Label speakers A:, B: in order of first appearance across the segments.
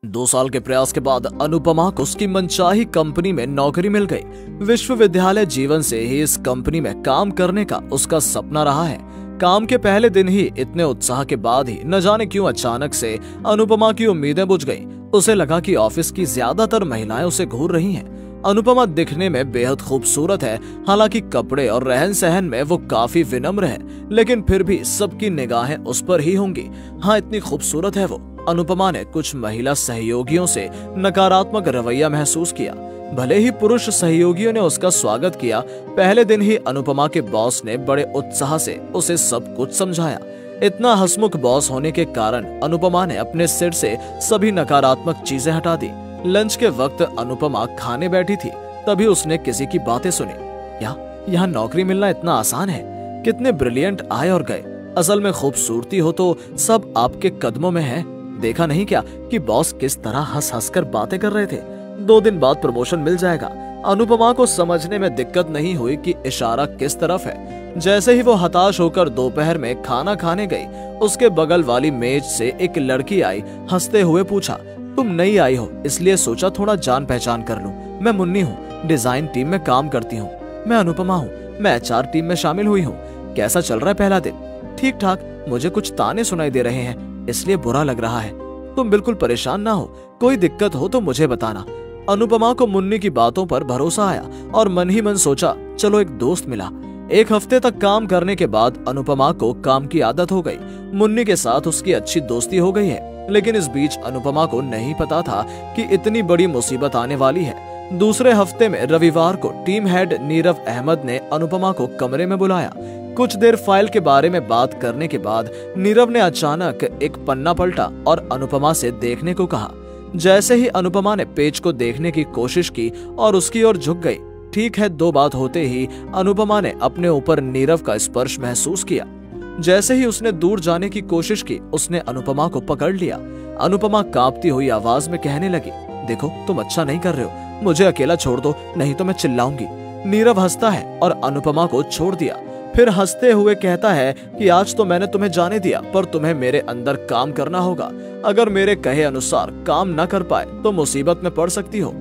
A: 2 साल के प्रयास के बाद अनुपमा को उसकी मनचाही कंपनी में नौकरी मिल गई। विश्वविद्यालय जीवन से ही इस कंपनी में काम करने का उसका सपना रहा है। काम के पहले दिन ही इतने उत्साह के बाद ही न जाने क्यों अचानक से अनुपमा की उम्मीदें बुझ गईं। उसे लगा कि ऑफिस की ज्यादातर महिलाएं उसे घूर रही हैं। अनुपमा दिखने में बेहद खूबसूरत है, हालांकि कपड़े और रहन सहन में वो काफी विनम्र है, लेकिन फिर भी सबकी निगाहें उस पर ही होंगी। हाँ, इतनी खूबसूरत है वो। अनुपमा ने कुछ महिला सहयोगियों से नकारात्मक रवैया महसूस किया। भले ही पुरुष सहयोगियों ने उसका स्वागत किया, पहले दिन ही अनुपमा के बॉस ने बड़े उत्साह से उसे सब कुछ समझाया। इतना हंसमुख बॉस होने के कारण अनुपमा ने अपने सिर से सभी नकारात्मक चीजें हटा दी। लंच के वक्त अनुपमा खाने बैठी थी, तभी उसने किसी की बातें सुनी। यहाँ नौकरी मिलना इतना आसान है, कितने ब्रिलियंट आए और गए। असल में खूबसूरती हो तो सब आपके कदमों में है। देखा नहीं क्या कि बॉस किस तरह हंस हंस कर बातें कर रहे थे। 2 दिन बाद प्रमोशन मिल जाएगा। अनुपमा को समझने में दिक्कत नहीं हुई कि इशारा किस तरफ है। जैसे ही वो हताश होकर दोपहर में खाना खाने गई, उसके बगल वाली मेज से एक लड़की आई। हंसते हुए पूछा, तुम नई आई हो इसलिए सोचा थोड़ा जान पहचान कर लूं। मैं मुन्नी हूँ, डिजाइन टीम में काम करती हूँ। मैं अनुपमा हूँ, मैं HR टीम में शामिल हुई हूँ। कैसा चल रहा है पहला दिन? ठीक ठाक। मुझे कुछ ताने सुनाई दे रहे हैं, इसलिए बुरा लग रहा है। तुम बिल्कुल परेशान ना हो, कोई दिक्कत हो तो मुझे बताना। अनुपमा को मुन्नी की बातों पर भरोसा आया और मन ही मन सोचा, चलो एक दोस्त मिला। 1 हफ्ते तक काम करने के बाद अनुपमा को काम की आदत हो गई। मुन्नी के साथ उसकी अच्छी दोस्ती हो गई है, लेकिन इस बीच अनुपमा को नहीं पता था कि इतनी बड़ी मुसीबत आने वाली है। दूसरे हफ्ते में रविवार को टीम हेड नीरव अहमद ने अनुपमा को कमरे में बुलाया। कुछ देर फाइल के बारे में बात करने के बाद नीरव ने अचानक एक पन्ना पलटा और अनुपमा से देखने को कहा। जैसे ही अनुपमा ने पेज को देखने की कोशिश की और उसकी ओर झुक गई। ठीक है, 2 बात होते ही अनुपमा ने अपने ऊपर नीरव का स्पर्श महसूस किया। जैसे ही उसने दूर जाने की कोशिश की, उसने अनुपमा को पकड़ लिया। अनुपमा कांपती हुई आवाज में कहने लगी, देखो तुम अच्छा नहीं कर रहे हो, मुझे अकेला छोड़ दो, नहीं तो मैं चिल्लाऊंगी। नीरव हंसता है और अनुपमा को छोड़ दिया। फिर हंसते हुए कहता है कि आज तो मैंने तुम्हें जाने दिया, पर तुम्हें मेरे अंदर काम करना होगा। अगर मेरे कहे अनुसार काम न कर पाए तो मुसीबत में पड़ सकती हो।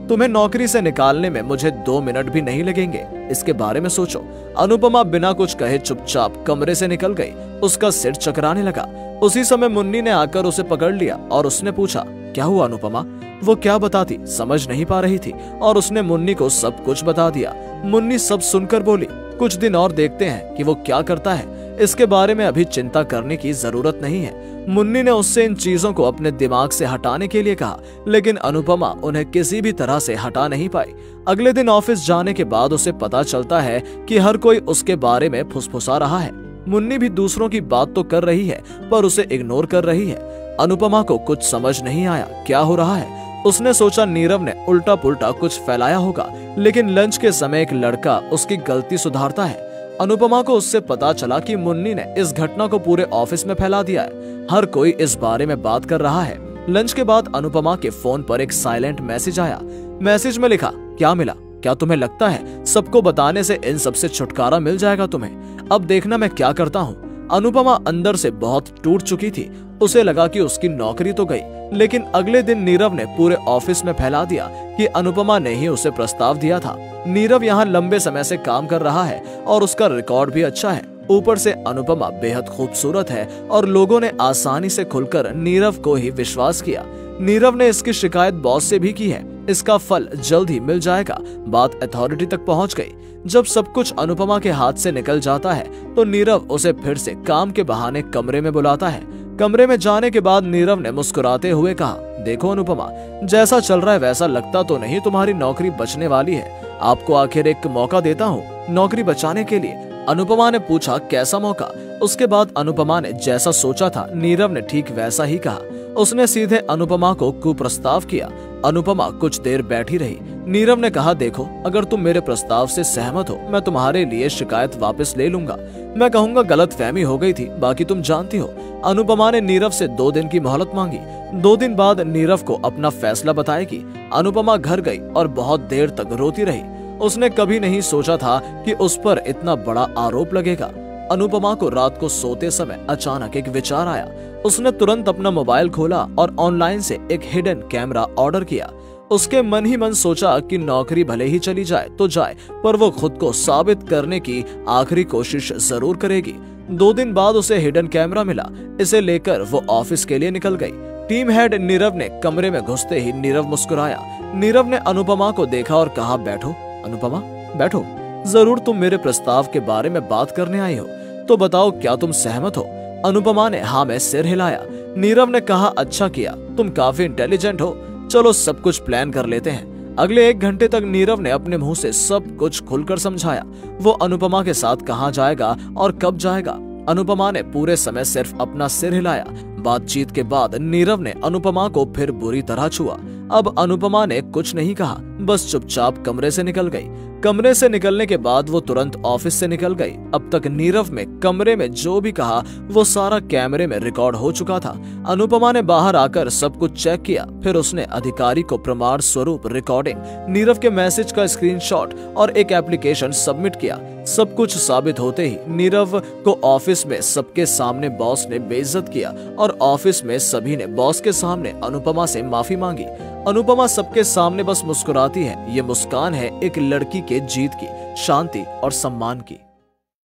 A: तुम्हें नौकरी से निकालने में मुझे 2 मिनट भी नहीं लगेंगे, इसके बारे में सोचो। अनुपमा बिना कुछ कहे चुपचाप कमरे से निकल गई। उसका सिर चकराने लगा। उसी समय मुन्नी ने आकर उसे पकड़ लिया और उसने पूछा, क्या हुआ अनुपमा? वो क्या बताती समझ नहीं पा रही थी और उसने मुन्नी को सब कुछ बता दिया। मुन्नी सब सुनकर बोली, कुछ दिन और देखते हैं कि वो क्या करता है, इसके बारे में अभी चिंता करने की जरूरत नहीं है। मुन्नी ने उससे इन चीजों को अपने दिमाग से हटाने के लिए कहा, लेकिन अनुपमा उन्हें किसी भी तरह से हटा नहीं पाई। अगले दिन ऑफिस जाने के बाद उसे पता चलता है कि हर कोई उसके बारे में फुसफुसा रहा है। मुन्नी भी दूसरों की बात तो कर रही है, पर उसे इग्नोर कर रही है। अनुपमा को कुछ समझ नहीं आया क्या हो रहा है। उसने सोचा नीरव ने उल्टा पुल्टा कुछ फैलाया होगा, लेकिन लंच के समय एक लड़का उसकी गलती सुधारता है। अनुपमा को उससे पता चला कि मुन्नी ने इस घटना को पूरे ऑफिस में फैला दिया है। हर कोई इस बारे में बात कर रहा है। लंच के बाद अनुपमा के फोन पर एक साइलेंट मैसेज आया। मैसेज में लिखा, क्या मिला? क्या तुम्हें लगता है सबको बताने से इन सब से छुटकारा मिल जाएगा तुम्हें? अब देखना मैं क्या करता हूँ। अनुपमा अंदर से बहुत टूट चुकी थी। उसे लगा कि उसकी नौकरी तो गई, लेकिन अगले दिन नीरव ने पूरे ऑफिस में फैला दिया कि अनुपमा ने ही उसे प्रस्ताव दिया था। नीरव यहाँ लंबे समय से काम कर रहा है और उसका रिकॉर्ड भी अच्छा है। ऊपर से अनुपमा बेहद खूबसूरत है और लोगों ने आसानी से खुलकर नीरव को ही विश्वास किया। नीरव ने इसकी शिकायत बॉस से भी की है। इसका फल जल्द ही मिल जाएगा। बात अथॉरिटी तक पहुंच गई। जब सब कुछ अनुपमा के हाथ से निकल जाता है तो नीरव उसे फिर से काम के बहाने कमरे में बुलाता है। कमरे में जाने के बाद नीरव ने मुस्कुराते हुए कहा, देखो अनुपमा, जैसा चल रहा है वैसा लगता तो नहीं तुम्हारी नौकरी बचने वाली है। आपको आखिर एक मौका देता हूँ नौकरी बचाने के लिए। अनुपमा ने पूछा, कैसा मौका? उसके बाद अनुपमा ने जैसा सोचा था नीरव ने ठीक वैसा ही कहा। उसने सीधे अनुपमा को कुप्रस्ताव किया। अनुपमा कुछ देर बैठी रही। नीरव ने कहा, देखो अगर तुम मेरे प्रस्ताव से सहमत हो मैं तुम्हारे लिए शिकायत वापस ले लूंगा। मैं कहूंगा गलतफहमी हो गई थी, बाकी तुम जानती हो। अनुपमा ने नीरव से 2 दिन की मोहलत मांगी। 2 दिन बाद नीरव को अपना फैसला बताएगी। अनुपमा घर गई और बहुत देर तक रोती रही। उसने कभी नहीं सोचा था कि उस पर इतना बड़ा आरोप लगेगा। अनुपमा को रात को सोते समय अचानक एक विचार आया। उसने तुरंत अपना मोबाइल खोला और ऑनलाइन से एक हिडन कैमरा ऑर्डर किया। उसके मन ही मन सोचा कि नौकरी भले ही चली जाए तो जाए, पर वो खुद को साबित करने की आखिरी कोशिश जरूर करेगी। 2 दिन बाद उसे हिडन कैमरा मिला। इसे लेकर वो ऑफिस के लिए निकल गई। टीम हेड नीरव ने कमरे में घुसते ही नीरव मुस्कुराया। नीरव ने अनुपमा को देखा और कहा, बैठो अनुपमा, बैठो। जरूर तुम मेरे प्रस्ताव के बारे में बात करने आई हो, तो बताओ क्या तुम सहमत हो? अनुपमा ने हाँ में सिर हिलाया। नीरव ने कहा, अच्छा किया, तुम काफी इंटेलिजेंट हो, चलो सब कुछ प्लान कर लेते हैं। अगले 1 घंटे तक नीरव ने अपने मुंह से सब कुछ खुलकर समझाया। वो अनुपमा के साथ कहाँ जाएगा और कब जाएगा। अनुपमा ने पूरे समय सिर्फ अपना सिर हिलाया। बातचीत के बाद नीरव ने अनुपमा को फिर बुरी तरह छुआ। अब अनुपमा ने कुछ नहीं कहा, बस चुपचाप कमरे से निकल गई। कमरे से निकलने के बाद वो तुरंत ऑफिस से निकल गई। अब तक नीरव में कमरे में जो भी कहा वो सारा कैमरे में रिकॉर्ड हो चुका था। अनुपमा ने बाहर आकर सब कुछ चेक किया, फिर उसने अधिकारी को प्रमाण स्वरूप रिकॉर्डिंग, नीरव के मैसेज का स्क्रीनशॉट और एक एप्लीकेशन सबमिट किया। सब कुछ साबित होते ही नीरव को ऑफिस में सबके सामने बॉस ने बेइज्जत किया और ऑफिस में सभी ने बॉस के सामने अनुपमा से माफी मांगी। अनुपमा सबके सामने बस मुस्कुराती है। ये मुस्कान है एक लड़की के जीत की, शांति और सम्मान की।